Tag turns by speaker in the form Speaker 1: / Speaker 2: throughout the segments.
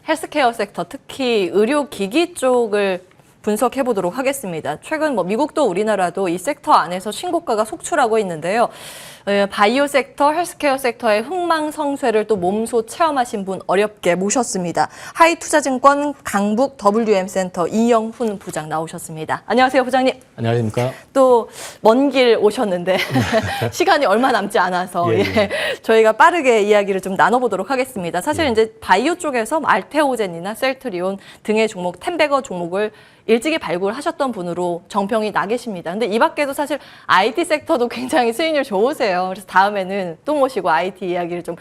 Speaker 1: 헬스케어 섹터, 특히 의료기기 쪽을 분석해 보도록 하겠습니다. 최근 미국도 우리나라도 이 섹터 안에서 신고가가 속출하고 있는데요. 바이오 섹터, 헬스케어 섹터의 흥망성쇠를 또 몸소 체험하신 분 어렵게 모셨습니다. 하이투자증권 강북 WM센터 이영훈 부장 나오셨습니다. 안녕하세요, 부장님.
Speaker 2: 안녕하십니까.
Speaker 1: 또 먼 길 오셨는데 시간이 얼마 남지 않아서 저희가 빠르게 이야기를 좀 나눠보도록 하겠습니다. 사실 이제 바이오 쪽에서 알테오젠이나 셀트리온 등의 종목, 텐베거 종목을 일찍이 발굴하셨던 분으로 정평이 나 계십니다. 근데 이 밖에도 사실 IT 섹터도 굉장히 수익률 좋으세요. 그래서 다음에는 또 모시고 IT 이야기를 좀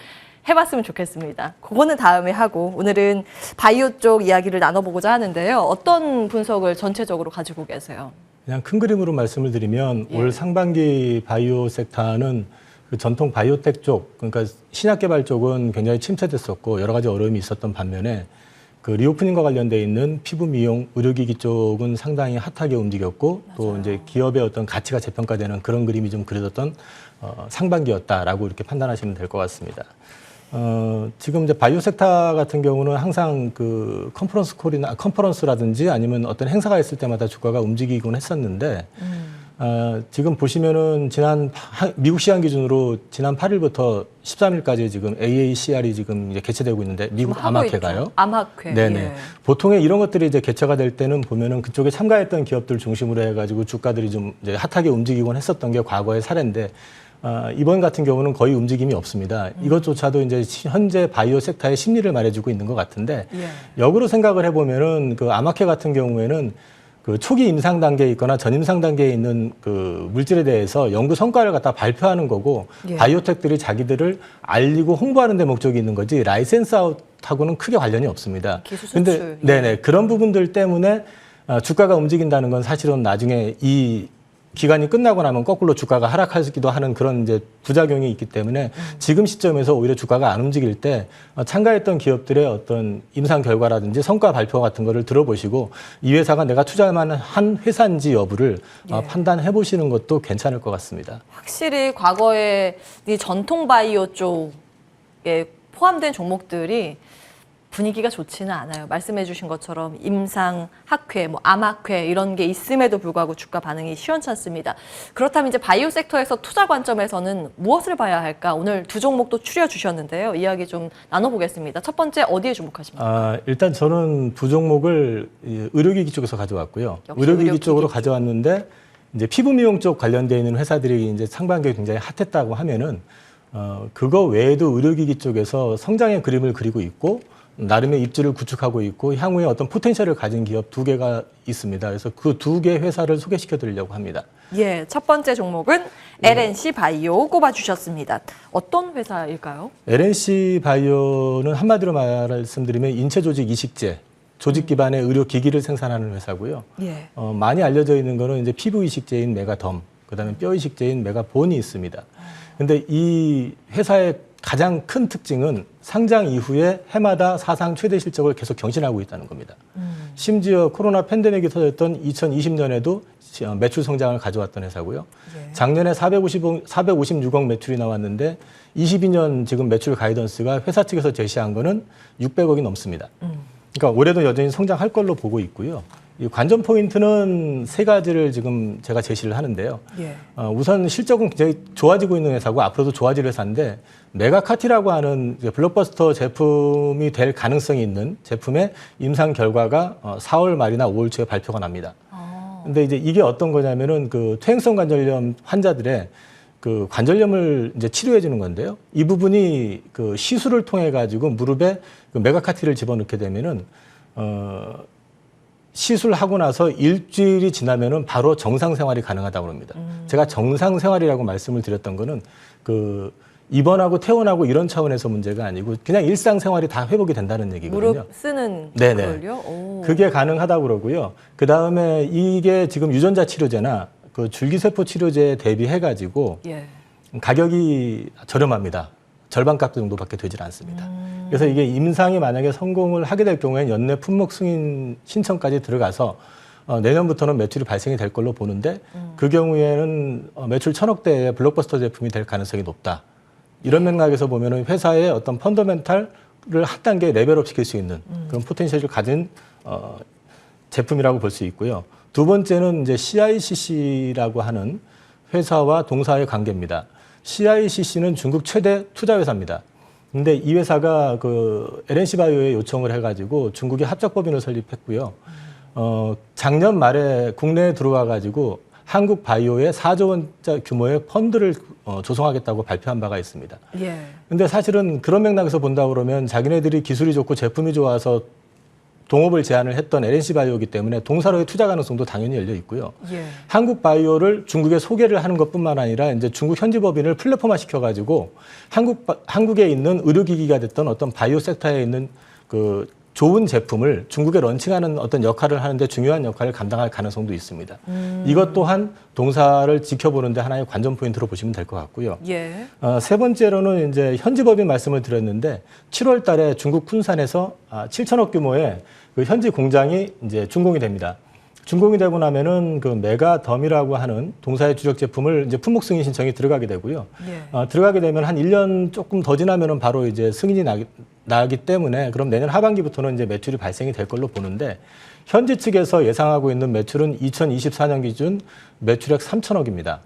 Speaker 1: 해봤으면 좋겠습니다. 그거는 다음에 하고 오늘은 바이오 쪽 이야기를 나눠보고자 하는데요. 어떤 분석을 전체적으로 가지고 계세요?
Speaker 2: 그냥 큰 그림으로 말씀을 드리면 올 상반기 바이오 섹터는 그 전통 바이오텍 쪽, 그러니까 신약 개발 쪽은 굉장히 침체됐었고 여러 가지 어려움이 있었던 반면에 그 리오프닝과 관련돼 있는 피부 미용, 의료기기 쪽은 상당히 핫하게 움직였고 또 이제 기업의 어떤 가치가 재평가되는 그런 그림이 좀 그려졌던 상반기였다라고 이렇게 판단하시면 될 것 같습니다. 지금 이제 바이오 섹터 같은 경우는 항상 그 컨퍼런스라든지 아니면 어떤 행사가 있을 때마다 주가가 움직이곤 했었는데 지금 보시면은 미국 시간 기준으로 지난 8일부터 13일까지 지금 AACR이 지금 이제 개최되고 있는데 미국 암학회가요.
Speaker 1: 암학회.
Speaker 2: 네네.
Speaker 1: 예.
Speaker 2: 보통에 이런 것들이 이제 개최가 될 때는 보면은 그쪽에 참가했던 기업들 중심으로 해가지고 주가들이 좀 이제 핫하게 움직이곤 했었던 게 과거의 사례인데 이번 같은 경우는 거의 움직임이 없습니다. 이것조차도 이제 현재 바이오 섹터의 심리를 말해주고 있는 것 같은데 역으로 생각을 해보면은 그 암학회 같은 경우에는 그 초기 임상 단계에 있거나 전임상 단계에 있는 그 물질에 대해서 연구 성과를 갖다 발표하는 거고 바이오텍들이 자기들을 알리고 홍보하는 데 목적이 있는 거지 라이센스 아웃하고는 크게 관련이 없습니다.
Speaker 1: 기술 수출.
Speaker 2: 네네 그런 부분들 때문에 주가가 움직인다는 건 사실은 나중에 이 기간이 끝나고 나면 거꾸로 주가가 하락하기도 하는 그런 이제 부작용이 있기 때문에 지금 시점에서 오히려 주가가 안 움직일 때 참가했던 기업들의 어떤 임상 결과라든지 성과 발표 같은 거를 들어보시고 이 회사가 내가 투자할 만한 회사인지 여부를 판단해 보시는 것도 괜찮을 것 같습니다.
Speaker 1: 확실히 과거에 이 전통 바이오 쪽에 포함된 종목들이 분위기가 좋지는 않아요. 말씀해 주신 것처럼 임상 학회, 암학회 이런 게 있음에도 불구하고 주가 반응이 시원찮습니다. 그렇다면 이제 바이오 섹터에서 투자 관점에서는 무엇을 봐야 할까? 오늘 두 종목도 추려 주셨는데요. 이야기 좀 나눠보겠습니다. 첫 번째 어디에 주목하십니까?
Speaker 2: 일단 저는 두 종목을 의료기기 쪽에서 가져왔고요. 의료기기 쪽으로 가져왔는데 이제 피부 미용 쪽 관련되어 있는 회사들이 이제 상반기에 굉장히 핫했다고 하면은 그거 외에도 의료기기 쪽에서 성장의 그림을 그리고 있고 나름의 입지를 구축하고 있고 향후에 어떤 포텐셜을 가진 기업 두 개가 있습니다. 그래서 그 두 개 회사를 소개시켜 드리려고 합니다.
Speaker 1: 예, 첫 번째 종목은 LNC 바이오 꼽아주셨습니다. 어떤 회사일까요?
Speaker 2: LNC 바이오는 한마디로 말씀드리면 인체 조직 이식제, 조직 기반의 의료 기기를 생산하는 회사고요. 많이 알려져 있는 거는 이제 피부 이식제인 메가덤, 그다음에 뼈 이식제인 메가본이 있습니다. 근데 이 회사의 가장 큰 특징은 상장 이후에 해마다 사상 최대 실적을 계속 경신하고 있다는 겁니다. 심지어 코로나 팬데믹이 터졌던 2020년에도 매출 성장을 가져왔던 회사고요. 작년에 456억 매출이 나왔는데 22년 지금 매출 가이던스가 회사 측에서 제시한 거는 600억이 넘습니다. 그러니까 올해도 여전히 성장할 걸로 보고 있고요. 이 관전 포인트는 세 가지를 지금 제가 제시를 하는데요. 우선 실적은 굉장히 좋아지고 있는 회사고 앞으로도 좋아질 회사인데 메가카티라고 하는 블록버스터 제품이 될 가능성이 있는 제품의 임상 결과가 4월 말이나 5월 초에 발표가 납니다. 근데 이제 이게 어떤 거냐면은 그 퇴행성 관절염 환자들의 그 관절염을 이제 치료해 주는 건데요. 이 부분이 그 시술을 통해 가지고 무릎에 그 메가카티를 집어넣게 되면은 시술하고 나서 일주일이 지나면은 바로 정상 생활이 가능하다고 합니다. 제가 정상 생활이라고 말씀을 드렸던 거는 그 입원하고 퇴원하고 이런 차원에서 문제가 아니고 그냥 일상 생활이 다 회복이 된다는 얘기거든요.
Speaker 1: 무릎 쓰는
Speaker 2: 네네.
Speaker 1: 걸요?
Speaker 2: 그게 가능하다고 그러고요. 그 다음에 이게 지금 유전자 치료제나 그 줄기세포 치료제에 대비해 가지고 가격이 저렴합니다. 절반값 정도밖에 되질 않습니다. 그래서 이게 임상이 만약에 성공을 하게 될 경우에는 연내 품목 승인 신청까지 들어가서 내년부터는 매출이 발생이 될 걸로 보는데 그 경우에는 매출 1,000억대의 블록버스터 제품이 될 가능성이 높다. 이런 맥락에서 보면은 회사의 어떤 펀더멘탈 한 단계 레벨업 시킬 수 있는 그런 포텐셜을 가진 제품이라고 볼 수 있고요. 두 번째는 이제 CICC라고 하는 회사와 동사의 관계입니다. CICC는 중국 최대 투자 회사입니다. 근데 이 회사가 그 LNC 바이오에 요청을 해가지고 중국이 합작법인을 설립했고요. 작년 말에 국내에 들어와 가지고 한국 바이오에 4조 원짜 규모의 펀드를 조성하겠다고 발표한 바가 있습니다.
Speaker 1: 예. 근데
Speaker 2: 사실은 그런 맥락에서 본다 그러면 자기네들이 기술이 좋고 제품이 좋아서 동업을 제안을 했던 LNC 바이오이기 때문에 동사로의 투자 가능성도 당연히 열려 있고요.
Speaker 1: 예.
Speaker 2: 한국 바이오를 중국에 소개를 하는 것뿐만 아니라 이제 중국 현지 법인을 플랫폼화 시켜가지고 한국에 있는 의료기기가 됐던 어떤 바이오 섹터에 있는 그 좋은 제품을 중국에 런칭하는 어떤 역할을 하는데 중요한 역할을 감당할 가능성도 있습니다. 이것 또한 동사를 지켜보는데 하나의 관전 포인트로 보시면 될 것 같고요.
Speaker 1: 예.
Speaker 2: 세 번째로는 이제 현지 법인 말씀을 드렸는데 7월 달에 중국 쿤산에서 7천억 규모의 그 현지 공장이 이제 준공이 됩니다. 준공이 되고 나면은 그 메가덤이라고 하는 동사의 주력 제품을 이제 품목 승인 신청이 들어가게 되고요.
Speaker 1: 예.
Speaker 2: 들어가게 되면 한 1년 조금 더 지나면은 바로 이제 승인이 나기 때문에 그럼 내년 하반기부터는 이제 매출이 발생이 될 걸로 보는데 현지 측에서 예상하고 있는 매출은 2024년 기준 매출액 3천억입니다.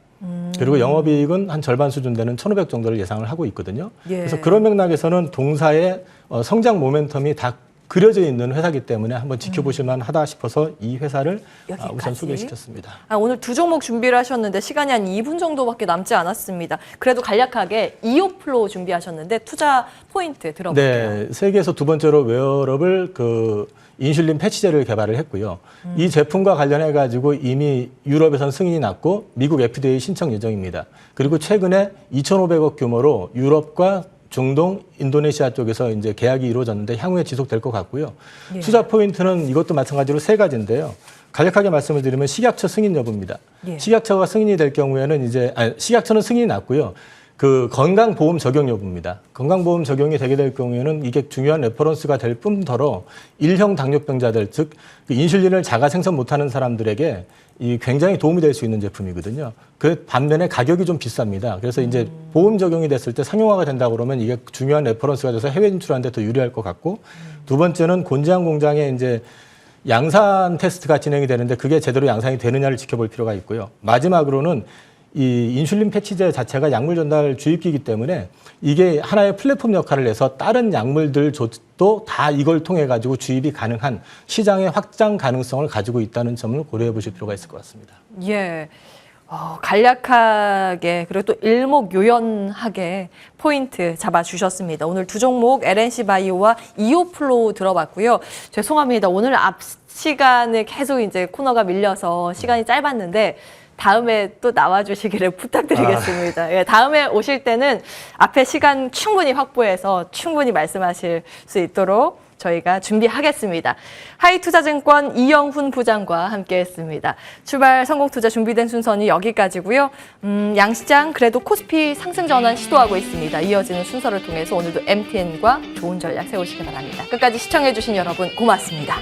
Speaker 2: 그리고 영업이익은 한 절반 수준 되는 1,500 정도를 예상을 하고 있거든요.
Speaker 1: 예.
Speaker 2: 그래서 그런 맥락에서는 동사의 성장 모멘텀이 다 그려져 있는 회사이기 때문에 한번 지켜보실 만하다 싶어서 이 회사를
Speaker 1: 여기까지.
Speaker 2: 우선 소개시켰습니다.
Speaker 1: 오늘 두 종목 준비를 하셨는데 시간이 한 2분 정도밖에 남지 않았습니다. 그래도 간략하게 이오플로 준비하셨는데 투자 포인트 들어볼게요.
Speaker 2: 네, 세계에서 두 번째로 웨어러블 그 인슐린 패치제를 개발을 했고요. 이 제품과 관련해 가지고 이미 유럽에선 승인이 났고 미국 FDA 신청 예정입니다. 그리고 최근에 2,500억 규모로 유럽과 중동, 인도네시아 쪽에서 이제 계약이 이루어졌는데 향후에 지속될 것 같고요.
Speaker 1: 예.
Speaker 2: 투자 포인트는 이것도 마찬가지로 세 가지인데요. 간략하게 말씀을 드리면 식약처 승인 여부입니다.
Speaker 1: 예.
Speaker 2: 식약처가 승인이 될 경우에는 식약처는 승인이 났고요. 그 건강보험 적용 여부입니다. 건강보험 적용이 되게 될 경우에는 이게 중요한 레퍼런스가 될 뿐더러 1형 당뇨병자들, 즉 그 인슐린을 자가 생산 못하는 사람들에게 이 굉장히 도움이 될 수 있는 제품이거든요. 그 반면에 가격이 좀 비쌉니다. 그래서 이제 보험 적용이 됐을 때 상용화가 된다 그러면 이게 중요한 레퍼런스가 돼서 해외 진출하는 데 더 유리할 것 같고 두 번째는 곤지암 공장에 이제 양산 테스트가 진행이 되는데 그게 제대로 양산이 되느냐를 지켜볼 필요가 있고요. 마지막으로는 이 인슐린 패치제 자체가 약물 전달 주입기이기 때문에 이게 하나의 플랫폼 역할을 해서 다른 약물들도 다 이걸 통해 가지고 주입이 가능한 시장의 확장 가능성을 가지고 있다는 점을 고려해 보실 필요가 있을 것 같습니다.
Speaker 1: 예. 간략하게 그리고 또 일목요연하게 포인트 잡아주셨습니다. 오늘 두 종목 LNC 바이오와 이오플로 들어봤고요. 죄송합니다. 오늘 앞 시간에 계속 이제 코너가 밀려서 시간이 짧았는데 다음에 또 나와주시기를 부탁드리겠습니다. 예, 다음에 오실 때는 앞에 시간 충분히 확보해서 충분히 말씀하실 수 있도록 저희가 준비하겠습니다. 하이투자증권 이영훈 부장과 함께했습니다. 출발 성공투자 준비된 순서는 여기까지고요. 양시장 그래도 코스피 상승 전환 시도하고 있습니다. 이어지는 순서를 통해서 오늘도 MTN과 좋은 전략 세우시기 바랍니다. 끝까지 시청해주신 여러분 고맙습니다.